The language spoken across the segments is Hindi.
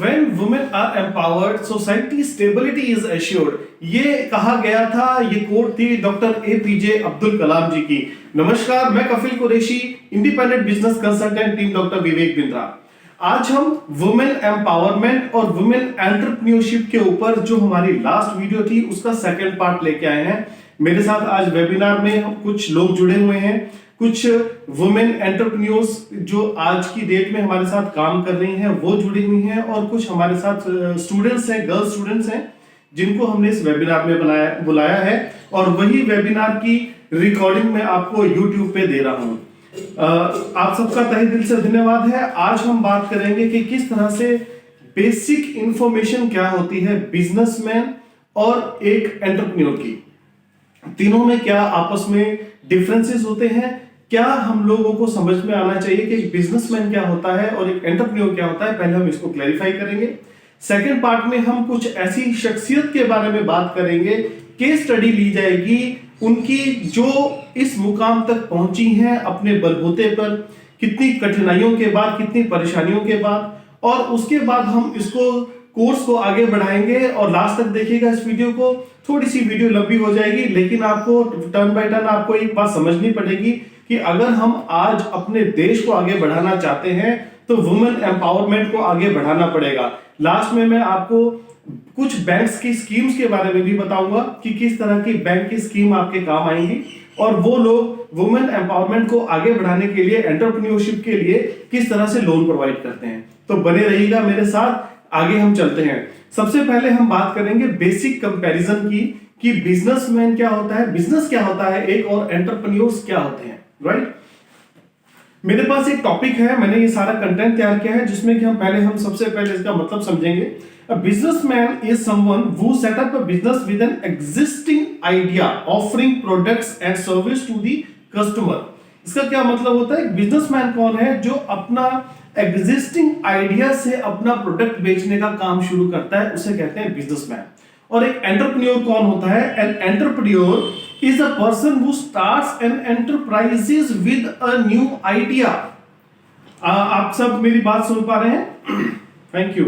When women are empowered, society stability is assured. ये कहा गया था, ये कोट थी डॉक्टर APJ अब्दुल कलाम जी की। नमस्कार, मैं Kafil Qureshi, independent business consultant, team doctor Vivek Bindra. आज हम वुमेन एम्पावरमेंट और वुमेन एंटरप्रेन्योरशिप के ऊपर जो हमारी लास्ट वीडियो थी उसका सेकंड पार्ट लेके आए हैं। मेरे साथ आज वेबिनार में कुछ लोग जुड़े हुए हैं, कुछ वुमेन एंटरप्रेन्योर्स जो आज की डेट में हमारे साथ काम कर रही हैं वो जुड़ी हुई हैं, और कुछ हमारे साथ स्टूडेंट्स हैं, गर्ल्स स्टूडेंट्स हैं, जिनको हमने इस वेबिनार में बुलाया है, और वही वेबिनार की रिकॉर्डिंग में आपको यूट्यूब पे दे रहा हूं। आप सबका तहे दिल से धन्यवाद है। आज हम बात करेंगे कि किस तरह से बेसिक इंफॉर्मेशन क्या होती है बिजनेसमैन और एक एंटरप्रेन्योर की, तीनों में क्या आपस में डिफरेंसेस होते हैं, क्या हम लोगों को समझ में आना चाहिए कि एक बिजनेसमैन क्या होता है और एक एंटरप्रेन्योर क्या होता है। पहले हम इसको क्लैरिफाई करेंगे। सेकंड पार्ट में हम कुछ ऐसी शख्सियत के बारे में बात करेंगे, केस स्टडी ली जाएगी उनकी जो इस मुकाम तक पहुंची हैं अपने बलबूते पर, कितनी कठिनाइयों के बाद, कितनी परेशानियों के बाद, और उसके बाद हम इसको कोर्स को आगे बढ़ाएंगे। और लास्ट तक देखिएगा इस वीडियो को। थोड़ी सी वीडियो लंबी हो जाएगी, लेकिन आपको टर्न बाय टर्न आपको एक बात समझनी पड़ेगी कि अगर हम आज अपने देश को आगे बढ़ाना चाहते हैं तो वुमेन एम्पावरमेंट को आगे बढ़ाना पड़ेगा। लास्ट में मैं आपको कुछ बैंक्स की स्कीम्स के बारे में भी बताऊंगा कि किस तरह की बैंक की स्कीम आपके काम आएंगी, और वो लोग वुमेन एम्पावरमेंट को आगे बढ़ाने के लिए, एंटरप्रेन्योरशिप के लिए किस तरह से लोन प्रोवाइड करते हैं। तो बने रहिएगा मेरे साथ, आगे हम चलते हैं। सबसे पहले हम बात करेंगे बेसिक कंपैरिजन की कि बिजनेसमैन क्या होता है, बिजनेस क्या होता है एक, और एंटरप्रेन्योर्स क्या होते हैं, राइट। मेरे पास एक टॉपिक है, मैंने ये सारा कंटेंट तैयार किया है जिसमें कि हम सबसे पहले इसका मतलब समझेंगे। A businessman is someone who set up a business with an existing idea, offering products and service to the customer. इसका क्या मतलब होता है? बिजनेसमैन कौन है? जो अपना एग्जिस्टिंग आइडिया से अपना प्रोडक्ट बेचने का काम शुरू करता है, उसे कहते हैं बिजनेसमैन। और एक एंटरप्रेन्योर कौन होता है? An entrepreneur is a person who starts an enterprises with a new idea. आप सब मेरी बात सुन पा रहे हैं? Thank you.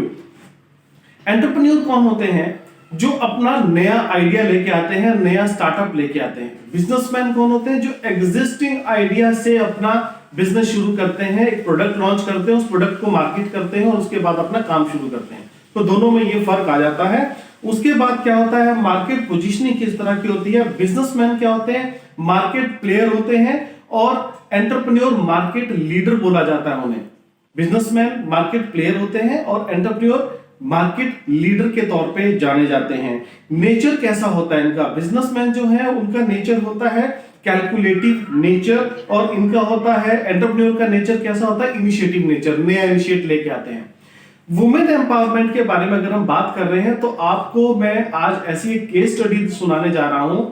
एंटरप्रेन्योर कौन होते हैं? जो अपना नया आइडिया लेके आते हैं, नया स्टार्टअप लेके आते हैं। बिजनेसमैन कौन होते हैं? जो एग्जिस्टिंग आइडिया से अपना बिजनेस शुरू करते हैं, एक प्रोडक्ट लॉन्च करते हैं, उस प्रोडक्ट को मार्केट करते हैं और उसके बाद अपना काम शुरू करते हैं। तो दोनों में ये फर्क आ जाता है। उसके बाद क्या होता है? मार्केट पोजीशनिंग किस तरह की होती है? बिजनेसमैन क्या होते हैं? मार्केट प्लेयर होते हैं, और एंटरप्रेन्योर मार्केट लीडर बोला जाता है उन्हें। बिजनेसमैन मार्केट प्लेयर होते हैं और एंटरप्रेन्योर मार्केट लीडर के तौर पे जाने जाते हैं। नेचर कैसा होता है इनका? बिजनेसमैन जो है उनका नेचर होता है कैलकुलेटिव नेचर, और इनका होता है, एंटरप्रेन्योर का नेचर कैसा होता है? इनिशिएटिव नेचर, नया इनिशिएट लेके आते हैं। वुमेन एम्पावरमेंट के बारे में अगर हम बात कर रहे हैं तो आपको मैं आज ऐसी एक केस स्टडी सुनाने जा रहा हूं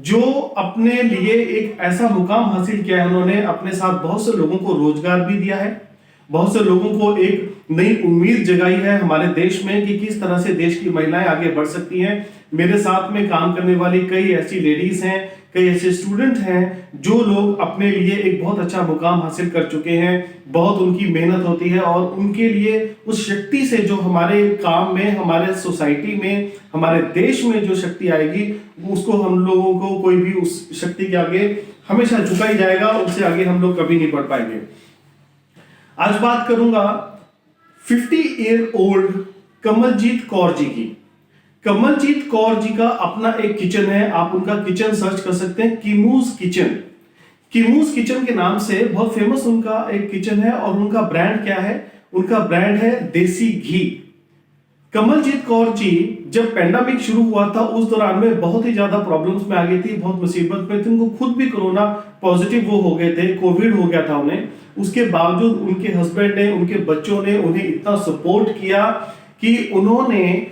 जो अपने लिए एक ऐसा मुकाम हासिल किया है। उन्होंने अपने साथ बहुत से लोगों को रोजगार भी दिया है, बहुत से लोगों को एक नई उम्मीद जगाई है हमारे देश में कि किस तरह से देश की महिलाएं आगे बढ़ सकती हैं। मेरे साथ में काम करने वाली कई ऐसी लेडीज हैं, कई ऐसे स्टूडेंट हैं जो लोग अपने लिए एक बहुत अच्छा मुकाम हासिल कर चुके हैं। बहुत उनकी मेहनत होती है, और उनके लिए उस शक्ति से जो हमारे काम में, हमारे सोसाइटी में, हमारे देश में जो शक्ति आएगी, उसको हम लोगों को कोई भी उस शक्ति के आगे हमेशा झुका ही जाएगा, उससे आगे हम लोग कभी नहीं बढ़ पाएंगे। आज बात करूंगा 50-year-old कमलजीत कौर जी की। कमलजीत कौर जी का अपना एक किचन है, आप उनका किचन सर्च कर सकते हैं, किमूज किचन। किमूज किचन के नाम से बहुत फेमस उनका एक किचन है, और उनका ब्रांड क्या है? उनका ब्रांड है देसी घी। कमलजीत कौर जी जब पेंडेमिक शुरू हुआ था उस दौरान में बहुत ही ज्यादा प्रॉब्लम्स में आ गई थी, बहुत मुसीबत में थी। उनको खुद भी कोरोना पॉजिटिव वो हो गए थे, कोविड हो गया था उन्हें। उसके बावजूद उनके हस्बैंड ने, उनके बच्चों ने उन्हें इतना सपोर्ट किया कि उन्होंने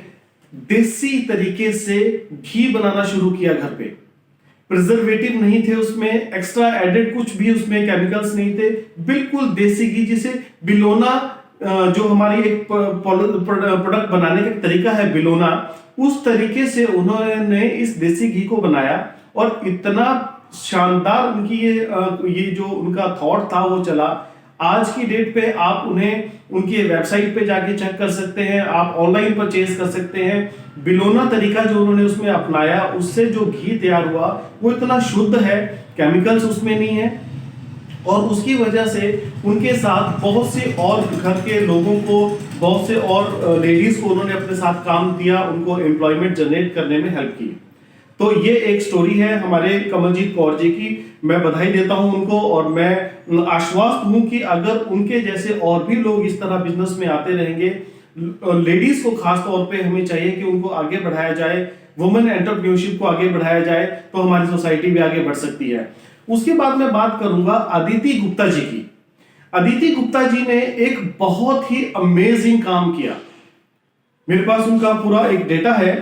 देसी तरीके से घी बनाना शुरू किया घर पे। प्रिजर्वेटिव नहीं थे उसमें, एक्स्ट्रा एडेड कुछ भी उसमें केमिकल्स नहीं थे, बिल्कुल देसी घी, जिसे बिलोना जो हमारी एक प्रोडक्ट बनाने का तरीका है बिलोना, उस तरीके से उन्होंने इस देसी घी को बनाया। और इतना शानदार उनकी ये जो उनका थॉट था वो चला। आज की डेट पे आप उन्हें उनकी वेबसाइट पे जाके चेक कर सकते हैं, आप ऑनलाइन परचेज कर सकते हैं। बिलोना तरीका जो उन्होंने उसमें अपनाया, उससे जो घी तैयार हुआ वो इतना शुद्ध है, केमिकल्स उसमें नहीं है, और उसकी वजह से उनके साथ बहुत से और घर के लोगों को, बहुत से और लेडीज को उन्होंने अपने साथ काम दिया, उनको एम्प्लॉयमेंट जनरेट करने में हेल्प की। तो ये एक स्टोरी है हमारे कमलजीत कौर जी की। मैं बधाई देता हूं उनको, और मैं आश्वस्त हूं कि अगर उनके जैसे और भी लोग इस तरह बिजनेस में आते रहेंगे, लेडीज को खास तौर पे हमें चाहिए कि उनको आगे बढ़ाया जाए, वुमेन एंटरप्रेन्योरशिप को आगे बढ़ाया जाए, तो हमारी सोसाइटी भी आगे बढ़ सकती है। उसके बाद मैं बात करूंगा अदिति गुप्ता जी की। अदिति गुप्ता जी ने एक बहुत ही अमेजिंग काम किया। मेरे पास उनका पूरा एक डेटा है।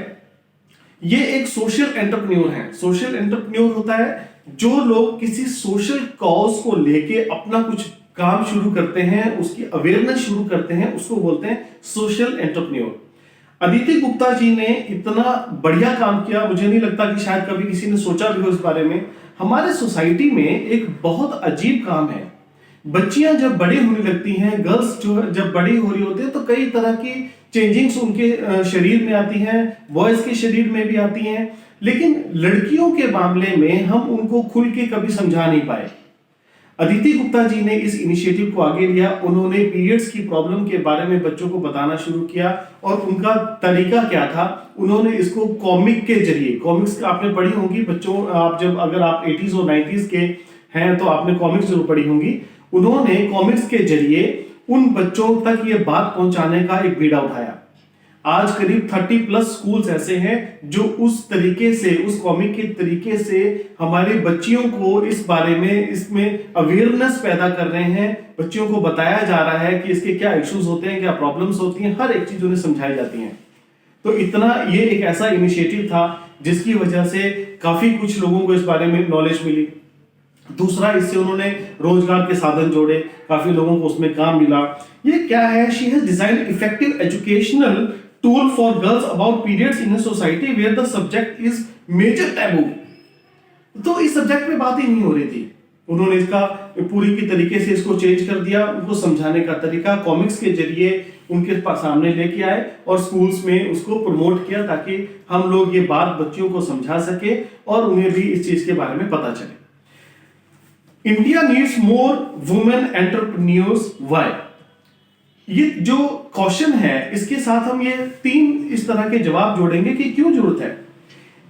ये एक सोशल एंटरप्रेन्योर है। सोशल एंटरप्रेन्योर होता है जो लोग किसी सोशल कॉज को लेके अपना कुछ काम शुरू करते हैं, उसकी अवेयरनेस शुरू करते हैं, उसको बोलते हैं सोशल एंटरप्रेन्योर। अदिति गुप्ता जी ने इतना बढ़िया काम किया, मुझे नहीं लगता कि शायद कभी किसी ने सोचा भी हो इस बारे में। हमारे सोसाइटी में एक बहुत अजीब काम है। बच्चियां जब बड़ी होने लगती हैं, गर्ल्स जो जब बड़ी हो रही होती है, तो कई तरह की चेंजिंग्स उनके शरीर में आती हैं, बॉयज के शरीर में भी आती हैं, लेकिन लड़कियों के मामले में हम उनको खुल के कभी समझा नहीं पाए। अदिति गुप्ता जी ने इस इनिशिएटिव को आगे लिया। उन्होंने पीरियड्स की प्रॉब्लम के बारे में बच्चों को बताना शुरू किया, और उनका तरीका क्या था, उन्होंने इसको कॉमिक के जरिए, कॉमिक्स आपने पढ़ी होंगी बच्चों, आप जब अगर आप 80s और 90s के हैं तो आपने कॉमिक्स जरूर पढ़ी होंगी। उन्होंने कॉमिक्स के जरिए उन बच्चों तक ये बात पहुंचाने का एक बीड़ा उठाया। आज करीब 30+ स्कूल्स ऐसे हैं जो उस तरीके से, उस कॉमिक के तरीके से हमारे बच्चियों को इस बारे में, इसमें अवेयरनेस पैदा कर रहे हैं। बच्चियों को बताया जा रहा है कि इसके क्या इश्यूज होते हैं, क्या प्रॉब्लम्स होती हैं, हर एक चीज उन्हें समझाई जाती है। तो इतना ये एक ऐसा इनिशिएटिव था जिसकी वजह से काफी कुछ लोगों को इस बारे में नॉलेज मिली। दूसरा, इससे उन्होंने रोजगार के साधन जोड़े, काफी लोगों को उसमें काम मिला। ये क्या है? She has designed effective educational tool for girls about periods in a society where the subject is major taboo। तो इस सब्जेक्ट पे बात ही नहीं हो रही थी। उन्होंने इसका पूरी की तरीके से इसको चेंज कर दिया। उनको समझाने का तरीका कॉमिक्स के जरिए उनके सामने लेके आए और स्कूल्स में उसको प्रमोट किया, ताकि हम लोग ये बात बच्चियों को समझा सके और उन्हें भी इस चीज के बारे में पता चले। India needs more women entrepreneurs. Why? ये जो क्वेश्चन है, इसके साथ हम ये 3 इस तरह के जवाब जोड़ेंगे कि क्यों जरूरत है।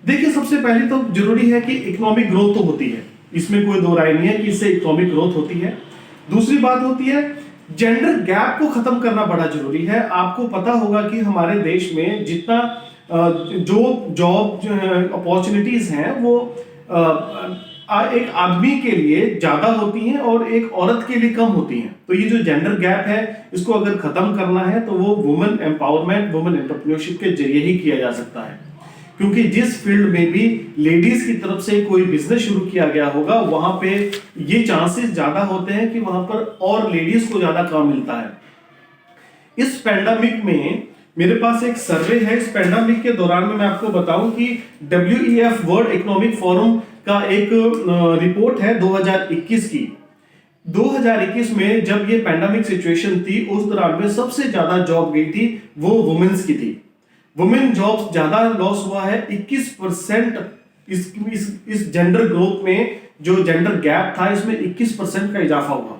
देखिए, सबसे पहले तो जरूरी है कि इकोनॉमिक ग्रोथ तो होती है, इसमें कोई दो राय नहीं है कि इससे इकोनॉमिक ग्रोथ होती है। दूसरी बात होती है जेंडर गैप को खत्म करना बड़ा जरूरी है। आपको पता होगा कि हमारे देश में जितना जो जॉब अपॉर्चुनिटीज हैं वो एक आदमी के लिए ज्यादा होती हैं और एक औरत के लिए कम होती हैं। तो ये जो जेंडर गैप है, इसको अगर खत्म करना है तो वो वुमेन एम्पावरमेंट, वुमेन एंटरप्रेन्योरशिप के जरिए ही किया जा सकता है। क्योंकि जिस फील्ड में भी लेडीज की तरफ से कोई बिजनेस शुरू किया गया होगा, वहां पे ये चांसेस ज्यादा होते हैं कि वहां पर और लेडीज को ज्यादा काम मिलता है। इस पैंडेमिक में मेरे पास एक सर्वे है। इस पैंडेमिक के दौरान में मैं आपको बताऊं कि WEF वर्ल्ड इकोनॉमिक फोरम का एक रिपोर्ट है 2021 की। 2021 में जब ये पैंडेमिक सिचुएशन थी, उस दौरान में सबसे ज्यादा जॉब गई थी वो वुमेन्स की थी। वुमेन जॉब्स ज्यादा लॉस हुआ है। 21% इस जेंडर ग्रोथ में, जो जेंडर गैप था, इसमें 21% का इजाफा हुआ।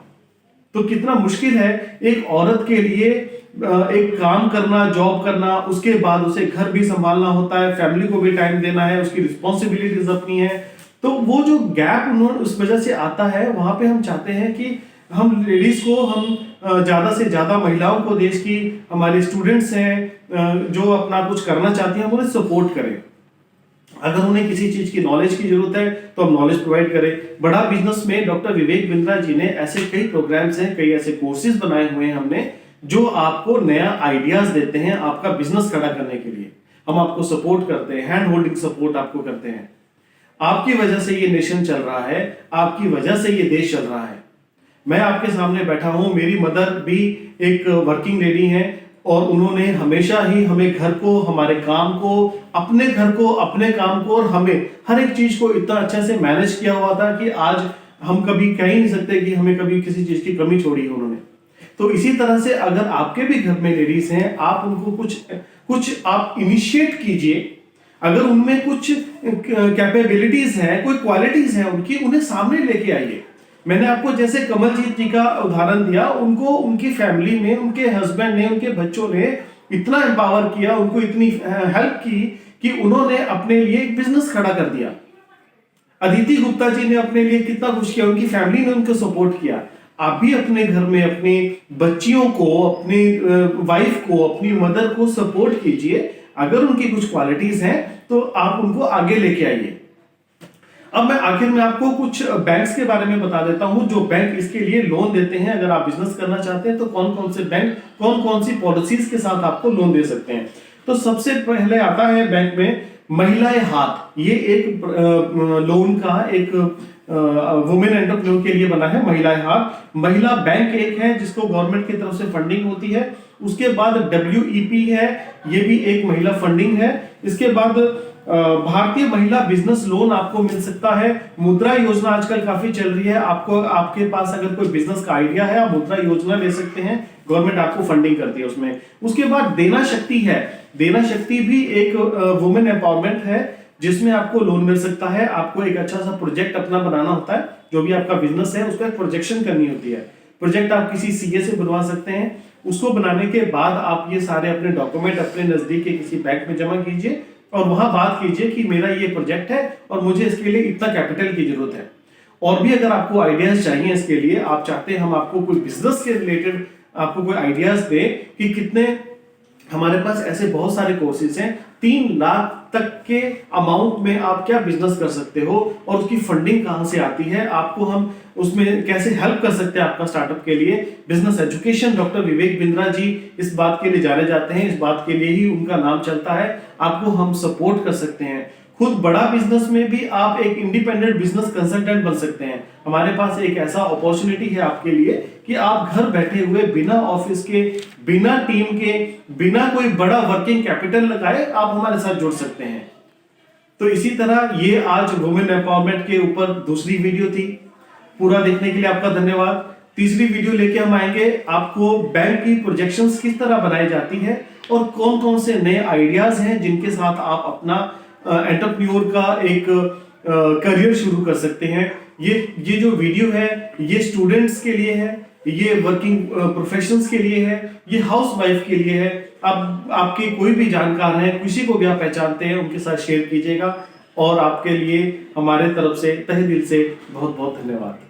तो कितना मुश्किल है एक औरत के लिए एक काम करना, जॉब करना, उसके बाद उसे घर भी संभालना होता है, फैमिली को भी टाइम देना है, उसकी रिस्पॉन्सिबिलिटीज अपनी है। तो वो जो गैप उन्होंने उस वजह से आता है, वहां पे हम चाहते हैं कि हम लेडीज को, हम ज्यादा से ज्यादा महिलाओं को, देश की हमारे स्टूडेंट्स हैं जो अपना कुछ करना चाहती हैं, उन्हें सपोर्ट करें। अगर उन्हें किसी चीज की नॉलेज की जरूरत है तो हम नॉलेज प्रोवाइड करें। बड़ा बिजनेस में डॉक्टर विवेक बिंद्रा जी ने ऐसे कई प्रोग्राम्स हैं, कई ऐसे कोर्सेज बनाए हुए हैं हमने, जो आपको नया आइडियाज देते हैं आपका बिजनेस खड़ा करने के लिए। हम आपको सपोर्ट करते हैं, हैंड होल्डिंग सपोर्ट आपको करते हैं। आपकी वजह से ये नेशन चल रहा है, आपकी वजह से ये देश चल रहा है। मैं आपके सामने बैठा हूं, मेरी मदर भी एक वर्किंग लेडी है और उन्होंने हमेशा ही हमें घर को, हमारे काम को, अपने घर को, अपने काम को और हमें हर एक चीज को इतना अच्छे से मैनेज किया हुआ था कि आज हम कभी कह ही नहीं सकते कि हमें कभी किसी चीज की कमी छोड़ी है उन्होंने। तो इसी तरह से अगर आपके भी घर में लेडीज हैं, आप उनको कुछ आप इनिशिएट कीजिए। अगर उनमें कुछ कैपेबिलिटीज है, कोई क्वालिटीज है उनकी, उन्हें सामने लेके आइए। मैंने आपको जैसे कमलजीत जी का उदाहरण दिया, उनको उनकी फैमिली में उनके हस्बैंड ने, उनके बच्चों ने इतना एम्पावर किया, उनको इतनी हेल्प की कि उन्होंने अपने लिए एक बिजनेस खड़ा कर दिया। अदिति गुप्ता जी ने अपने लिए कितना कुछ किया, उनकी फैमिली ने उनको सपोर्ट किया। आप भी अपने घर में अपनी बच्चियों को, अपनी वाइफ को, अपनी मदर को सपोर्ट कीजिए। अगर उनकी कुछ क्वालिटीज हैं तो आप उनको आगे लेके आइए। अब मैं आखिर में आपको कुछ बैंक्स के बारे में बता देता हूं जो बैंक इसके लिए लोन देते हैं। अगर आप बिजनेस करना चाहते हैं तो कौन कौन से बैंक कौन कौन सी पॉलिसीज के साथ आपको लोन दे सकते हैं। तो सबसे पहले आता है बैंक में महिलाएं हाथ। ये एक लोन का एक वुमेन एंटरप्रेन्योर के लिए बना है, महिलाएं हाथ। महिला बैंक एक है जिसको गवर्नमेंट की तरफ से फंडिंग होती है। उसके बाद WEP है, ये भी एक महिला फंडिंग है। इसके बाद भारतीय महिला बिजनेस लोन आपको मिल सकता है। मुद्रा योजना आजकल काफी चल रही है, आपको आपके पास अगर कोई बिजनेस का आइडिया है, आप मुद्रा योजना ले सकते हैं, गवर्नमेंट आपको फंडिंग करती है उसमें। उसके बाद देना शक्ति है। देना शक्ति भी एक वुमेन एम्पावरमेंट है जिसमें आपको लोन मिल सकता है। आपको एक अच्छा सा प्रोजेक्ट अपना बनाना होता है, जो भी आपका बिजनेस है उसको एक प्रोजेक्शन करनी होती है। प्रोजेक्ट आप किसी CA से बनवा सकते हैं। उसको बनाने के बाद आप ये सारे अपने डॉक्यूमेंट अपने नजदीक के किसी बैंक में जमा कीजिए और वहां बात कीजिए कि मेरा ये प्रोजेक्ट है और मुझे इसके लिए इतना कैपिटल की जरूरत है। और भी अगर आपको आइडियाज चाहिए इसके लिए, आप चाहते हैं हम आपको कोई बिजनेस के रिलेटेड आपको कोई आइडियाज दे कि कितने, हमारे पास ऐसे बहुत सारे कोर्सेज हैं। 3 लाख तक के अमाउंट में आप क्या बिजनेस कर सकते हो और उसकी फंडिंग कहां से आती है, आपको हम उसमें कैसे हेल्प कर सकते हैं आपका स्टार्टअप के लिए। Business education doctor Vivek Bindra ji इस बात के लिए जाने जाते हैं, इस बात के लिए ही उनका नाम चलता है। आपको हम सपोर्ट कर सकते हैं। खुद बड़ा बिजनेस में भी आप एक इंडिपेंडेंट बिजनेस कंसल्टेंट बन सकते हैं। हमारे पास एक ऐसा अपॉर्चुनिटी है आपके लिए कि आप घर बैठे हुए बिना ऑफिस के, बिना टीम के, बिना कोई बड़ा वर्किंग कैपिटल लगाए आप हमारे साथ जुड़ सकते हैं। तो इसी तरह ये आज वुमेन एम्पावरमेंट के ऊपर दूसरी वीडियो थी। पूरा देखने के लिए आपका धन्यवाद। तीसरी वीडियो लेके हम आएंगे, आपको बैंक की प्रोजेक्शंस किस तरह बनाई जाती है और कौन कौन से नए आइडियाज हैं जिनके साथ आप अपना एंटरप्रेन्योर का एक करियर शुरू कर सकते हैं। ये जो वीडियो है ये स्टूडेंट्स के लिए है, ये वर्किंग प्रोफेशनल्स के लिए है, ये हाउसवाइफ के लिए है। अब आपके कोई भी जानकार हैं, किसी को भी आप पहचानते हैं, उनके साथ शेयर कीजिएगा। और आपके लिए हमारे तरफ से तहे दिल से बहुत बहुत धन्यवाद।